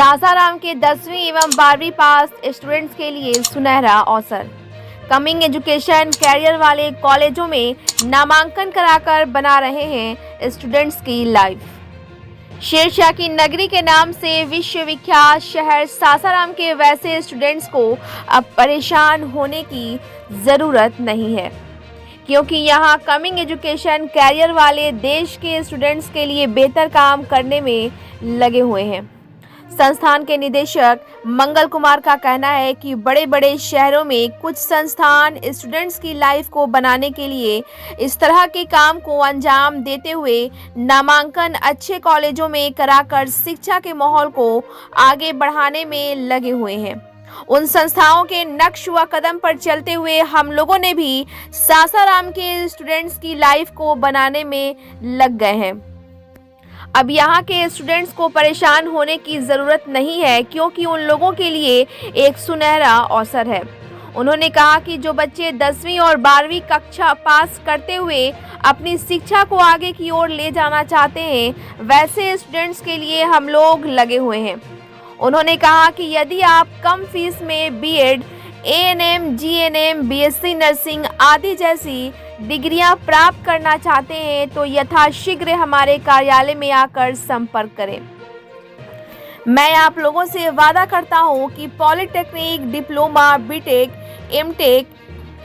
सासाराम के 10वीं एवं 12वीं पास स्टूडेंट्स के लिए सुनहरा अवसर। कमिंग एजुकेशन कैरियर वाले कॉलेजों में नामांकन कराकर बना रहे हैं स्टूडेंट्स की लाइफ। शेरशाह की नगरी के नाम से विश्वविख्यात शहर सासाराम के वैसे स्टूडेंट्स को अब परेशान होने की ज़रूरत नहीं है, क्योंकि यहाँ कमिंग एजुकेशन कैरियर वाले देश के स्टूडेंट्स के लिए बेहतर काम करने में लगे हुए हैं। संस्थान के निदेशक मंगल कुमार का कहना है कि बड़े बड़े शहरों में कुछ संस्थान स्टूडेंट्स की लाइफ को बनाने के लिए इस तरह के काम को अंजाम देते हुए नामांकन अच्छे कॉलेजों में कराकर शिक्षा के माहौल को आगे बढ़ाने में लगे हुए हैं। उन संस्थाओं के नक्श व कदम पर चलते हुए हम लोगों ने भी सासाराम के स्टूडेंट्स की लाइफ को बनाने में लग गए हैं। अब यहाँ के स्टूडेंट्स को परेशान होने की ज़रूरत नहीं है, क्योंकि उन लोगों के लिए एक सुनहरा अवसर है। उन्होंने कहा कि जो बच्चे 10वीं और 12वीं कक्षा पास करते हुए अपनी शिक्षा को आगे की ओर ले जाना चाहते हैं, वैसे स्टूडेंट्स के लिए हम लोग लगे हुए हैं। उन्होंने कहा कि यदि आप कम फीस में B Ed, ANM, GNM, BSc nursing आदि जैसी डिग्रियां प्राप्त करना चाहते हैं तो यथाशीघ्र हमारे कार्यालय में आकर संपर्क करें। मैं आप लोगों से वादा करता हूं कि polytechnic, diploma, BTech, MTech,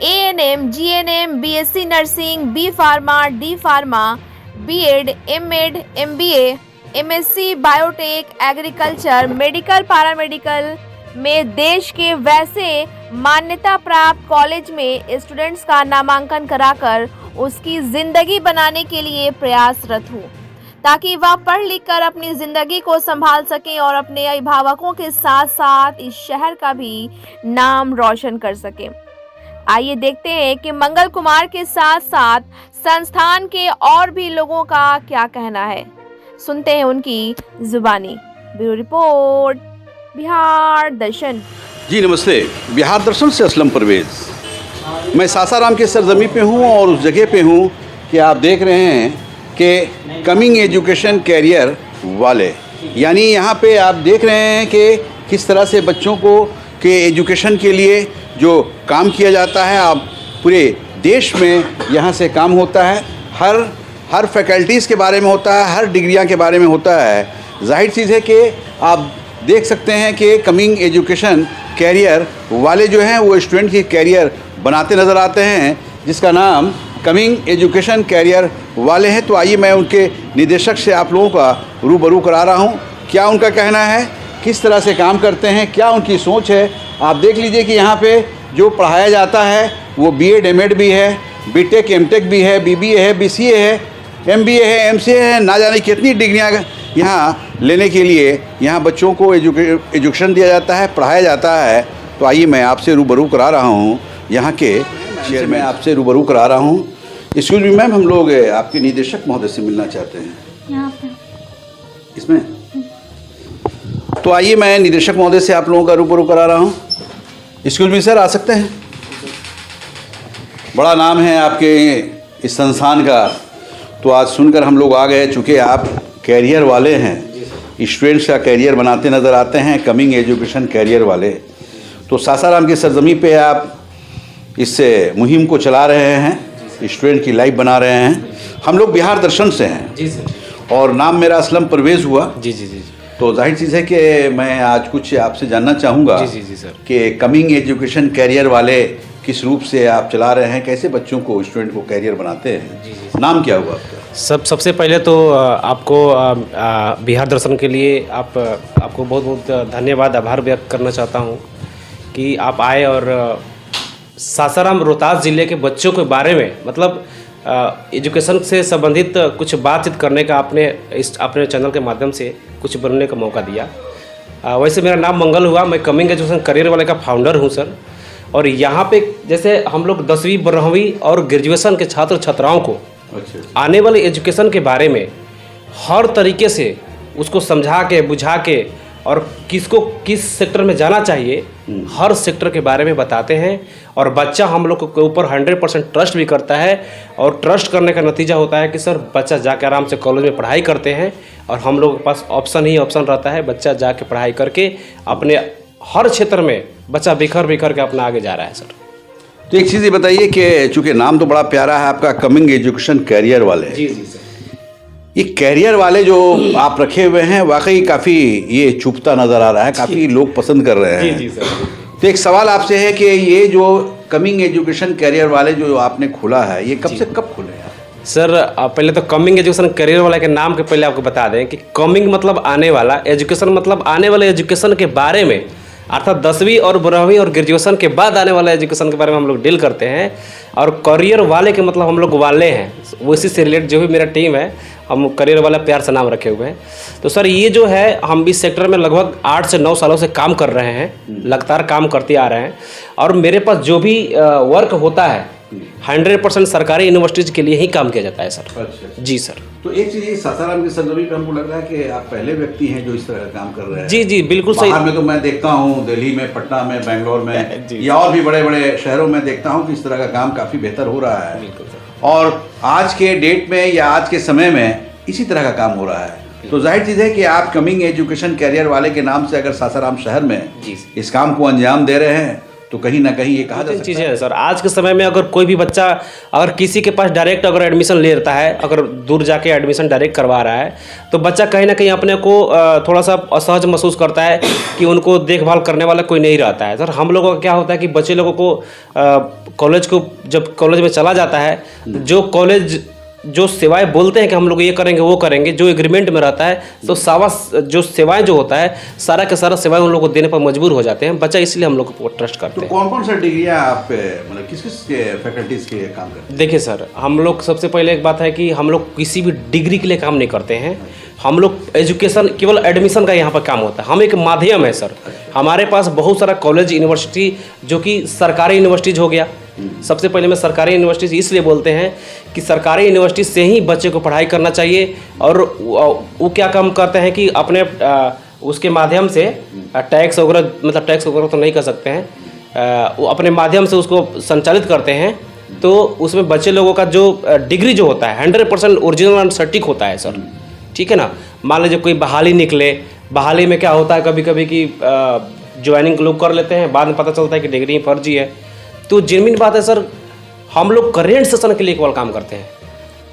ANM, GNM, BSc nursing, B pharma, D pharma, B Ed, M Ed, MBA, MSc biotech, agriculture, medical, paramedical में देश के वैसे मान्यता प्राप्त कॉलेज में स्टूडेंट्स का नामांकन कराकर उसकी ज़िंदगी बनाने के लिए प्रयासरत हूँ, ताकि वह पढ़ लिख कर अपनी ज़िंदगी को संभाल सकें और अपने अभिभावकों के साथ साथ इस शहर का भी नाम रोशन कर सकें। आइए देखते हैं कि मंगल कुमार के साथ साथ संस्थान के और भी लोगों का क्या कहना है। सुनते हैं उनकी जुबानी। ब्यूरो रिपोर्ट, बिहार दर्शन। जी नमस्ते, बिहार दर्शन से असलम परवेज़। मैं सासाराम के सरजमी पे हूँ और उस जगह पे हूँ कि आप देख रहे हैं कि कमिंग एजुकेशन कैरियर वाले, यानी यहाँ पे आप देख रहे हैं कि किस तरह से बच्चों को के एजुकेशन के लिए जो काम किया जाता है, आप पूरे देश में यहाँ से काम होता है। हर फैकल्टीज़ के बारे में होता है, हर डिग्रियाँ के बारे में होता है। जाहिर चीज़ है कि आप देख सकते हैं कि कमिंग एजुकेशन कैरियर वाले जो हैं वो स्टूडेंट की कैरियर बनाते नज़र आते हैं, जिसका नाम कमिंग एजुकेशन कैरियर वाले हैं। तो आइए मैं उनके निदेशक से आप लोगों का रूबरू करा रहा हूं, क्या उनका कहना है, किस तरह से काम करते हैं, क्या उनकी सोच है। आप देख लीजिए कि यहाँ पे जो पढ़ाया जाता है वो बीएड, एमएड भी है, बीटेक, एमटेक भी है, बीबीए है, बीसीए है, एमबीए है, एमसीए है, ना जाने कितनी डिग्रियाँ यहाँ लेने के लिए यहाँ बच्चों को एजुकेशन दिया जाता है, पढ़ाया जाता है। तो आइए मैं आपसे रूबरू करा रहा हूँ, यहाँ के चेयर में आपसे रूबरू करा रहा हूँ। एक्सक्यूज मी मैम, हम लोग आपके निदेशक महोदय से मिलना चाहते हैं। यहाँ पे इसमें तो आइए मैं निदेशक महोदय से आप लोगों का रूबरू करा रहा हूँ। एक्सक्यूज मी सर, आ सकते हैं? बड़ा नाम है आपके इस संस्थान का, तो आज सुनकर हम लोग आ गए। चूँकि आप कैरियर वाले हैं, स्टूडेंट्स का कैरियर बनाते नज़र आते हैं, कमिंग एजुकेशन कैरियर वाले, तो सासाराम की सरजमी पे आप इससे मुहिम को चला रहे हैं, स्टूडेंट की लाइफ बना रहे हैं। हम लोग बिहार दर्शन से हैं जी सर, और नाम मेरा असलम परवेज़ हुआ। जी जी जी। तो जाहिर चीज़ है कि मैं आज कुछ आपसे जानना चाहूँगा जी जी जी सर, कि कि कमिंग एजुकेशन कैरियर वाले किस रूप से आप चला रहे हैं, कैसे बच्चों को, स्टूडेंट को कैरियर बनाते हैं। जी जी। नाम क्या हुआ आपका? सबसे पहले तो आपको बिहार दर्शन के लिए आपको बहुत बहुत धन्यवाद, आभार व्यक्त करना चाहता हूँ कि आप आए और सासाराम रोहतास ज़िले के बच्चों के बारे में, मतलब एजुकेशन से संबंधित कुछ बातचीत करने का आपने अपने चैनल के माध्यम से कुछ बनने का मौका दिया। वैसे मेरा नाम मंगल हुआ, मैं कमिंग एजुकेशन करियर वाले का फाउंडर हूँ सर। और यहाँ पे जैसे हम लोग 10वीं 12वीं और ग्रेजुएशन के छात्र छात्राओं को आने वाले एजुकेशन के बारे में हर तरीके से उसको समझा के, बुझा के, और किसको किस सेक्टर में जाना चाहिए हर सेक्टर के बारे में बताते हैं और बच्चा हम लोग के ऊपर 100% ट्रस्ट भी करता है। और ट्रस्ट करने का नतीजा होता है कि सर बच्चा जाके आराम से कॉलेज में पढ़ाई करते हैं और हम लोगों के पास ऑप्शन रहता है, बच्चा जाके पढ़ाई करके अपने हर क्षेत्र में बच्चा बिखर के अपना आगे जा रहा है सर। तो एक चीज़ ये बताइए कि चूँकि नाम तो बड़ा प्यारा है आपका, कमिंग एजुकेशन कैरियर वाले। जी सर। ये कैरियर वाले जो आप रखे हुए हैं वाकई काफ़ी ये चुभता नज़र आ रहा है, काफ़ी लोग पसंद कर रहे हैं। जी सर। तो एक सवाल आपसे है कि ये जो कमिंग एजुकेशन कैरियर वाले जो आपने खोला है, ये कब से कब खुले हैं सर? पहले तो कमिंग एजुकेशन करियर वाला के नाम के पहले आपको बता दें कि कमिंग मतलब आने वाला, एजुकेशन मतलब आने वाले एजुकेशन के बारे में, अर्थात 10वीं और 12वीं और ग्रेजुएशन के बाद आने वाला एजुकेशन के बारे में हम लोग डील करते हैं। और करियर वाले के मतलब हम लोग वाले हैं, उसी से रिलेटेड जो भी मेरा टीम है हम करियर वाला प्यार से नाम रखे हुए हैं। तो सर ये जो है हम इस सेक्टर में लगभग 8 से 9 सालों से काम कर रहे हैं, लगातार काम करते आ रहे हैं। और मेरे पास जो भी वर्क होता है 100% सरकारी यूनिवर्सिटीज के लिए ही काम किया जाता है सर। अच्छा जी सर। तो एक चीज़ ये सासाराम की सरजमी पे हमको लग रहा है कि आप पहले व्यक्ति हैं जो इस तरह का काम कर रहे हैं। जी बिल्कुल सही। बाहर में तो मैं देखता हूँ दिल्ली में, पटना में, बेंगलोर में या और भी बड़े बड़े शहरों में देखता हूँ कि इस तरह का काम काफ़ी बेहतर हो रहा है। बिल्कुल सर। और आज के डेट में या आज के समय में इसी तरह का काम हो रहा है। तो जाहिर चीज़ है कि आप कमिंग एजुकेशन कैरियर वाले के नाम से अगर सासाराम शहर में इस काम को अंजाम दे रहे हैं तो कहीं ना कहीं ये कहा जा सकता चीज़ें है सर। आज के समय में अगर कोई भी बच्चा अगर किसी के पास डायरेक्ट अगर एडमिशन ले लेता है, अगर दूर जाके एडमिशन डायरेक्ट करवा रहा है, तो बच्चा कहीं ना कहीं अपने को थोड़ा सा असहज महसूस करता है कि उनको देखभाल करने वाला कोई नहीं रहता है। सर हम लोगों का क्या होता है कि बच्चे लोगों को कॉलेज को जब कॉलेज में चला जाता है, जो कॉलेज जो सेवाएं बोलते हैं कि हम लोग ये करेंगे वो करेंगे, जो एग्रीमेंट में रहता है, तो जो सेवाएं जो होता है सारा के सारा सेवाएं उन लोगों को देने पर मजबूर हो जाते हैं बच्चा, इसलिए हम लोग को ट्रस्ट करते हैं। तो कौन कौन सा डिग्रियाँ आप मतलब किस किस के फैकल्टीज़ के काम करते हैं? देखिए सर, हम लोग सबसे पहले एक बात है कि हम लोग किसी भी डिग्री के लिए काम नहीं करते हैं। हम लोग एजुकेशन केवल एडमिशन का यहाँ पर काम होता है, हम एक माध्यम है सर। हमारे पास बहुत सारा कॉलेज यूनिवर्सिटी जो कि सरकारी यूनिवर्सिटीज हो गया। सबसे पहले मैं सरकारी यूनिवर्सिटीज इसलिए बोलते हैं कि सरकारी यूनिवर्सिटी से ही बच्चे को पढ़ाई करना चाहिए। और वो क्या काम करते हैं कि अपने उसके माध्यम से टैक्स वगैरह, मतलब टैक्स वगैरह तो नहीं कर सकते हैं, वो अपने माध्यम से उसको संचालित करते हैं। तो उसमें बच्चे लोगों का जो डिग्री जो होता है 100% ओरिजिनल एंड सटीक होता है सर। ठीक है ना। मान लीजिए कोई बहाली निकले, बहाली में क्या होता है कभी कभी कि ज्वाइनिंग लोग कर लेते हैं, बाद में पता चलता है कि डिग्री फर्जी है। तो जेन्युइन बात है सर, हम लोग करेंट सेशन के लिए केवल काम करते हैं।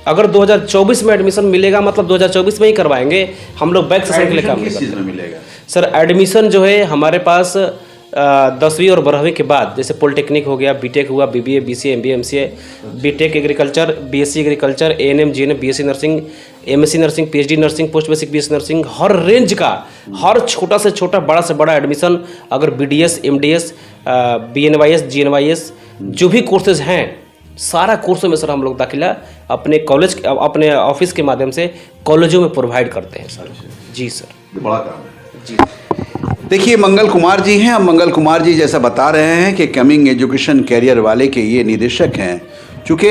अगर 2024 में एडमिशन मिलेगा मतलब 2024 में ही करवाएंगे, हम लोग बैक सेशन के लिए काम करते हैं। मिलेगा सर एडमिशन जो है हमारे पास 10वीं और 12वीं के बाद, जैसे पॉलिटेक्निक हो गया, बीटेक हुआ, BBA, BCA, MBA, MCA, B Tech agriculture, BSc agriculture, ANM, GNM, BSc nursing, MSc nursing, PhD nursing, post basic BSc nursing, हर रेंज का, हर छोटा से छोटा, बड़ा से बड़ा एडमिशन, अगर बीडीएस, एमडीएस, बीएनवाईएस, जीएनवाईएस जो भी कोर्सेज हैं, सारा कोर्सों में सर हम लोग दाखिला अपने कॉलेज, अपने ऑफिस के माध्यम से कॉलेजों में प्रोवाइड करते हैं सर। जी सर, बड़ा काम है जी। देखिए मंगल कुमार जी हैं। मंगल कुमार जी जैसा बता रहे हैं कि कमिंग एजुकेशन कैरियर वाले के ये निदेशक हैं। चूँकि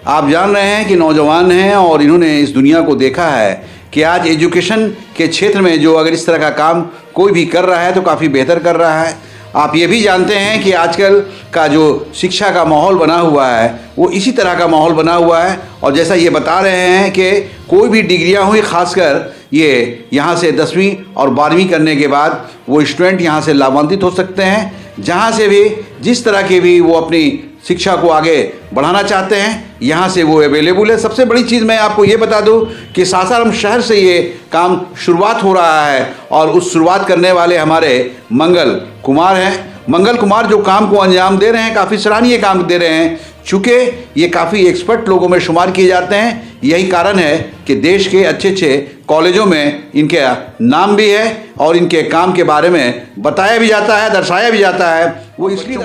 आप जान रहे हैं कि नौजवान हैं और इन्होंने इस दुनिया को देखा है कि आज एजुकेशन के क्षेत्र में जो अगर इस तरह का काम कोई भी कर रहा है तो काफ़ी बेहतर कर रहा है। आप ये भी जानते हैं कि आजकल का जो शिक्षा का माहौल बना हुआ है वो इसी तरह का माहौल बना हुआ है। और जैसा ये बता रहे हैं कि कोई भी डिग्रियां हुई, खासकर ये यहाँ से 10वीं और 12वीं करने के बाद वो स्टूडेंट यहाँ से लाभान्वित हो सकते हैं। जहाँ से भी जिस तरह के भी वो अपनी शिक्षा को आगे बढ़ाना चाहते हैं, यहाँ से वो अवेलेबल है। सबसे बड़ी चीज़ मैं आपको ये बता दूँ कि सासाराम शहर से ये काम शुरुआत हो रहा है और उस शुरुआत करने वाले हमारे मंगल कुमार हैं। मंगल कुमार जो काम को अंजाम दे रहे हैं, काफ़ी सराहनीय काम दे रहे हैं। चूँकि ये काफ़ी एक्सपर्ट लोगों में शुमार किए जाते हैं, यही कारण है कि देश के अच्छे अच्छे कॉलेजों में इनके नाम भी है और इनके काम के बारे में बताया भी जाता है, दर्शाया भी जाता है। वो इसलिए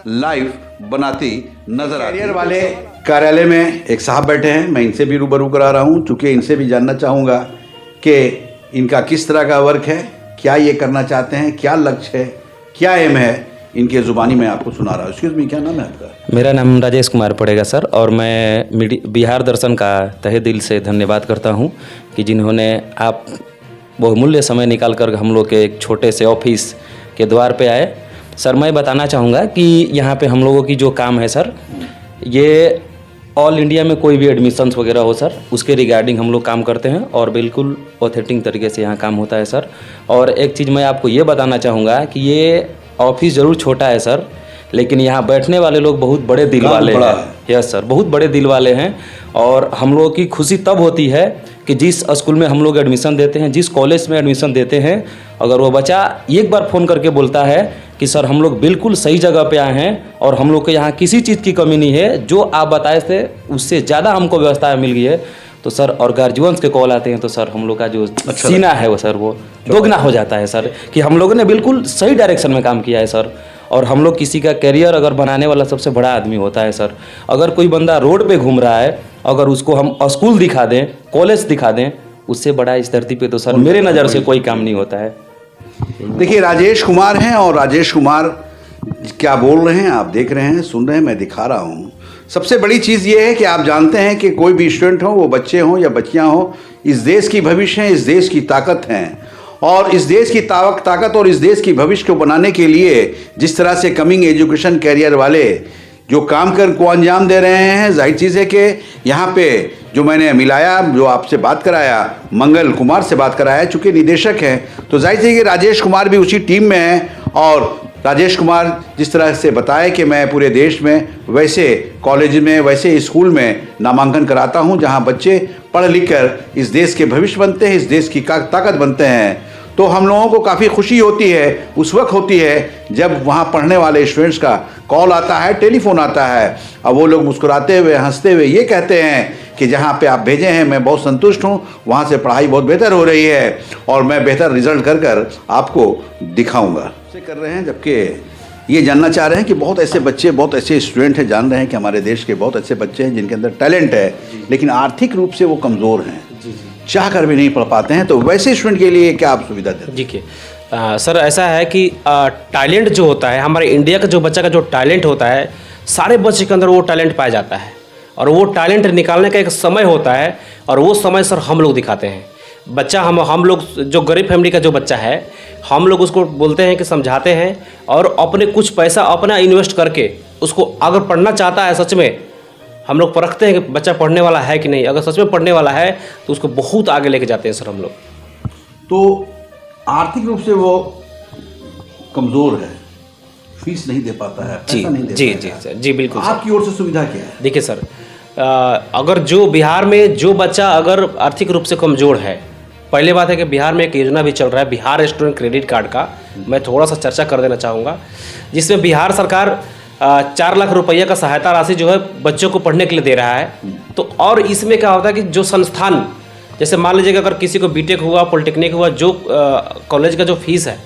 लाइव बनाती नजर आती है। कैरियर वाले कार्यालय में एक साहब बैठे हैं, मैं इनसे भी रूबरू करा रहा हूँ, चूँकि इनसे भी जानना चाहूँगा कि इनका किस तरह का वर्क है, क्या ये करना चाहते हैं, क्या लक्ष्य है, क्या एम है। इनके ज़ुबानी में आपको सुना रहा हूँ। एक्सक्यूज़ मी, क्या नाम है आपका? मेरा नाम राजेश कुमार पड़ेगा सर, और मैं बिहार दर्शन का तहे दिल से धन्यवाद करता हूँ कि जिन्होंने आप बहुमूल्य समय निकाल कर हम लोग के एक छोटे से ऑफिस के द्वार पे आए। सर मैं बताना चाहूँगा कि यहाँ पे हम लोगों की जो काम है सर, ये ऑल इंडिया में कोई भी एडमिशन्स वगैरह हो सर, उसके रिगार्डिंग हम लोग काम करते हैं और बिल्कुल ऑथेंटिक तरीके से यहाँ काम होता है सर। और एक चीज़ मैं आपको ये बताना चाहूँगा कि ये ऑफिस ज़रूर छोटा है सर, लेकिन यहाँ बैठने वाले लोग बहुत बड़े दिल वाले हैं। यस सर, बहुत बड़े दिल वाले हैं। और हम लोगों की खुशी तब होती है कि जिस स्कूल में हम लोग एडमिशन देते हैं, जिस कॉलेज में एडमिशन देते हैं, अगर वो बच्चा एक बार फ़ोन करके बोलता है कि सर हम लोग बिल्कुल सही जगह पे आए हैं और हम लोग के यहाँ किसी चीज़ की कमी नहीं है, जो आप बताए थे उससे ज़्यादा हमको व्यवस्था मिल गई है, तो सर और गार्जियंस के कॉल आते हैं तो सर हम लोग का जो सीना है वो सर वो दोगुना हो जाता है सर, कि हम लोगों ने बिल्कुल सही डायरेक्शन में काम किया है सर। और हम लोग किसी का करियर अगर बनाने वाला सबसे बड़ा आदमी होता है सर। अगर कोई बंदा रोड पे घूम रहा है, अगर उसको हम स्कूल दिखा दें, कॉलेज दिखा दें, उससे बड़ा इस धरती पे तो सर मेरे नज़र से कोई काम नहीं होता है। देखिए राजेश कुमार हैं और राजेश कुमार क्या बोल रहे हैं आप देख रहे हैं, सुन रहे हैं, मैं दिखा रहा हूँ। सबसे बड़ी चीज़ ये है कि आप जानते हैं कि कोई भी स्टूडेंट हो, वो बच्चे हों या बच्चियाँ हों, इस देश की भविष्य हैं, इस देश की ताकत हैं। और इस देश की ताकत और इस देश की भविष्य को बनाने के लिए जिस तरह से कमिंग एजुकेशन कैरियर वाले जो काम को अंजाम दे रहे हैं, जाहिर चीज़ है कि यहाँ पे जो मैंने मिलाया, जो आपसे बात कराया, मंगल कुमार से बात कराया, चूँकि निदेशक हैं, तो जाहिर है कि राजेश कुमार भी उसी टीम में हैं। और राजेश कुमार जिस तरह से बताया कि मैं पूरे देश में वैसे कॉलेज में, वैसे स्कूल में नामांकन कराता हूं जहां बच्चे पढ़ लिख कर इस देश के भविष्य बनते हैं, इस देश की ताकत बनते हैं, तो हम लोगों को काफ़ी खुशी होती है, उस वक्त होती है जब वहाँ पढ़ने वाले स्टूडेंट्स का कॉल आता है, टेलीफोन आता है, और वो लोग मुस्कुराते हुए, हंसते हुए ये कहते हैं कि जहाँ पे आप भेजे हैं मैं बहुत संतुष्ट हूँ, वहाँ से पढ़ाई बहुत बेहतर हो रही है और मैं बेहतर रिजल्ट कर आपको दिखाऊँगा से कर रहे हैं। जबकि ये जानना चाह रहे हैं कि बहुत ऐसे बच्चे, बहुत ऐसे स्टूडेंट हैं, जान रहे हैं कि हमारे देश के बहुत ऐसे बच्चे हैं जिनके अंदर टैलेंट है, लेकिन आर्थिक रूप से वो कमज़ोर हैं, चाह कर भी नहीं पढ़ पाते हैं, तो वैसे स्टूडेंट के लिए क्या आप सुविधा देते हैं? जी के सर ऐसा है कि टैलेंट जो होता है, हमारे इंडिया का जो बच्चा का जो टैलेंट होता है, सारे बच्चे के अंदर वो टैलेंट पाया जाता है और वो टैलेंट निकालने का एक समय होता है और वो समय सर हम लोग दिखाते हैं। बच्चा हम लोग जो गरीब फैमिली का जो बच्चा है, हम लोग उसको बोलते हैं कि समझाते हैं और अपने कुछ पैसा अपना इन्वेस्ट करके उसको अगर पढ़ना चाहता है, सच में हम लोग परखते हैं कि बच्चा पढ़ने वाला है कि नहीं। अगर सच में पढ़ने वाला है तो उसको बहुत आगे लेके जाते हैं सर हम लोग। तो आर्थिक रूप से वो कमज़ोर है, फीस नहीं दे पाता है, जी पैसा नहीं दे जी पाता जी है। सर जी बिल्कुल। आपकी ओर से सुविधा क्या है? देखिए सर, अगर जो बिहार में जो बच्चा अगर आर्थिक रूप से कमज़ोर है, पहले बात है कि बिहार में एक योजना भी चल रहा है बिहार स्टूडेंट क्रेडिट कार्ड का, मैं थोड़ा सा चर्चा कर देना चाहूँगा, जिसमें बिहार सरकार 4 लाख रुपये का सहायता राशि जो है बच्चों को पढ़ने के लिए दे रहा है। तो और इसमें क्या होता है कि जो संस्थान, जैसे मान लीजिएगा अगर किसी को बीटेक हुआ, पॉलिटेक्निक हुआ, जो कॉलेज का जो फीस है,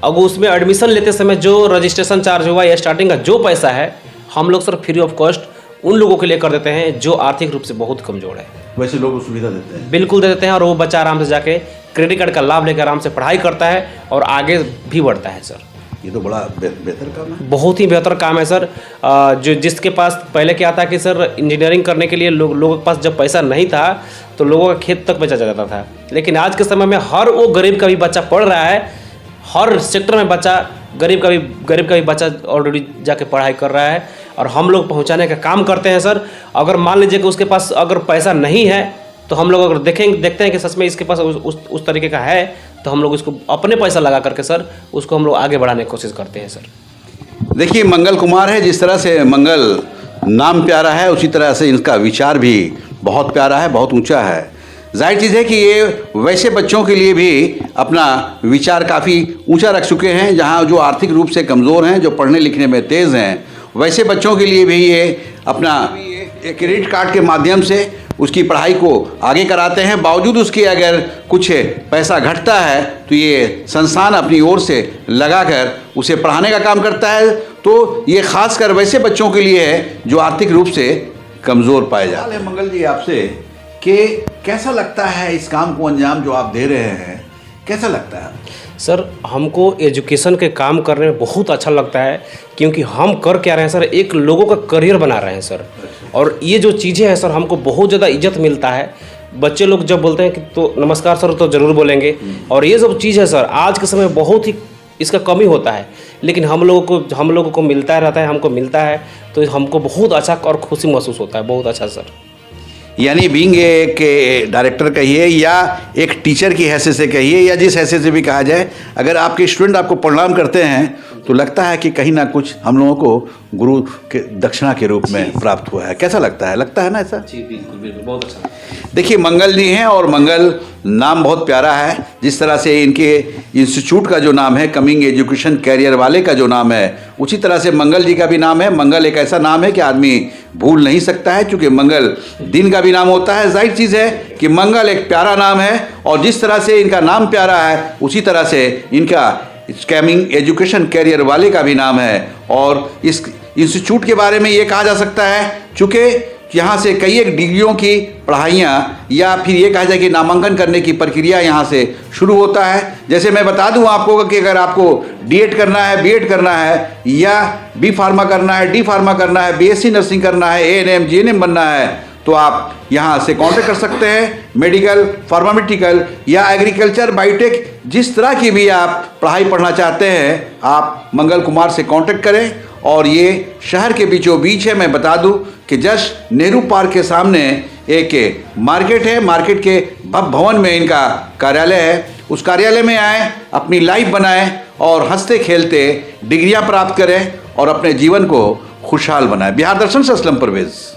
अब उसमें एडमिशन लेते समय जो रजिस्ट्रेशन चार्ज हुआ या स्टार्टिंग का जो पैसा है, हम लोग सर फ्री ऑफ कॉस्ट उन लोगों के लिए कर देते हैं जो आर्थिक रूप से बहुत कमज़ोर है। वैसे लोग सुविधा देते हैं? बिल्कुल दे देते हैं और वो बच्चा आराम से जाके क्रेडिट कार्ड का लाभ लेकर आराम से पढ़ाई करता है और आगे भी बढ़ता है सर। ये तो बड़ा बेहतर काम है, बहुत ही बेहतर काम है सर। जो जिसके पास पहले क्या था कि सर इंजीनियरिंग करने के लिए लोगों के पास जब पैसा नहीं था तो लोगों का खेत तक बेचा जाता था, लेकिन आज के समय में हर वो गरीब का भी बच्चा पढ़ रहा है, हर सेक्टर में बच्चा गरीब का भी बच्चा ऑलरेडी जाके पढ़ाई कर रहा है और हम लोग पहुंचाने का काम करते हैं सर। अगर मान लीजिए कि उसके पास अगर पैसा नहीं है तो हम लोग अगर देखते हैं कि सच में इसके पास उस तरीके का है तो हम लोग इसको अपने पैसा लगा करके सर उसको हम लोग आगे बढ़ाने की कोशिश करते हैं सर। देखिए मंगल कुमार है, जिस तरह से मंगल नाम प्यारा है उसी तरह से इनका विचार भी बहुत प्यारा है, बहुत ऊंचा है। जाहिर चीज़ है कि ये वैसे बच्चों के लिए भी अपना विचार काफ़ी ऊंचा रख चुके हैं, जहां जो आर्थिक रूप से कमज़ोर हैं, जो पढ़ने लिखने में तेज़ हैं, वैसे बच्चों के लिए भी ये अपना क्रेडिट कार्ड के माध्यम से उसकी पढ़ाई को आगे कराते हैं। बावजूद उसके अगर कुछ पैसा घटता है तो ये संस्थान अपनी ओर से लगाकर उसे पढ़ाने का काम करता है। तो ये खासकर वैसे बच्चों के लिए है जो आर्थिक रूप से कमज़ोर पाए जाते हैं। मंगल जी आपसे कि कैसा लगता है इस काम को अंजाम जो आप दे रहे हैं, कैसा लगता है? सर हमको एजुकेशन के काम करने में बहुत अच्छा लगता है, क्योंकि हम कर क्या रहे हैं सर, एक लोगों का करियर बना रहे हैं सर। और ये जो चीज़ें हैं सर हमको बहुत ज़्यादा इज्जत मिलता है। बच्चे लोग जब बोलते हैं कि तो नमस्कार सर तो ज़रूर बोलेंगे। और ये सब चीज़ है सर आज के समय बहुत ही इसका कमी होता है, लेकिन हम लोगों को मिलता रहता है, हमको मिलता है, तो हमको बहुत अच्छा और खुशी महसूस होता है। बहुत अच्छा सर। यानी बीइंग एक डायरेक्टर कहिए या एक टीचर की हैसियत से कहिए या जिस हैसियत से भी कहा जाए, अगर आपके स्टूडेंट आपको प्रणाम करते हैं तो लगता है कि कहीं ना कुछ हम लोगों को गुरु के दक्षिणा के रूप में प्राप्त हुआ है। कैसा लगता है ना ऐसा? जी बिल्कुल बिल्कुल, बहुत अच्छा। देखिए, मंगल जी हैं और मंगल नाम बहुत प्यारा है। जिस तरह से इनके इंस्टीट्यूट का जो नाम है, कमिंग एजुकेशन कैरियर वाले का जो नाम है, उसी तरह से मंगल जी का भी नाम है। मंगल एक ऐसा नाम है कि आदमी भूल नहीं सकता है, क्योंकि मंगल दिन का भी नाम होता है। जाहिर चीज़ है कि मंगल एक प्यारा नाम है, और जिस तरह से इनका नाम प्यारा है उसी तरह से इनका कमिंग एजुकेशन कैरियर वाले का भी नाम है। और इस इंस्टीट्यूट के बारे में ये कहा जा सकता है, चूँकि यहाँ से कई एक डिग्रियों की पढ़ाइयाँ या फिर ये कहा जाए कि नामांकन करने की प्रक्रिया यहाँ से शुरू होता है। जैसे मैं बता दूँ आपको कि अगर आपको डीएड करना है, बीएड करना है, या बी फार्मा करना है, डी फार्मा करना है, बीएससी नर्सिंग करना है, एएनएम जीएनएम बनना है, तो आप यहाँ से कांटेक्ट कर सकते हैं। मेडिकल, फार्मास्यूटिकल या एग्रीकल्चर, बायोटेक, जिस तरह की भी आप पढ़ाई पढ़ना चाहते हैं, आप मंगल कुमार से कांटेक्ट करें। और ये शहर के बीचों बीच है। मैं बता दूं कि जस्ट नेहरू पार्क के सामने एक मार्केट है, मार्केट के भवन में इनका कार्यालय है। उस कार्यालय में आएँ, अपनी लाइफ बनाएं और हंसते खेलते डिग्रियां प्राप्त करें और अपने जीवन को खुशहाल बनाएं। बिहार दर्शन से असलम परवेज़।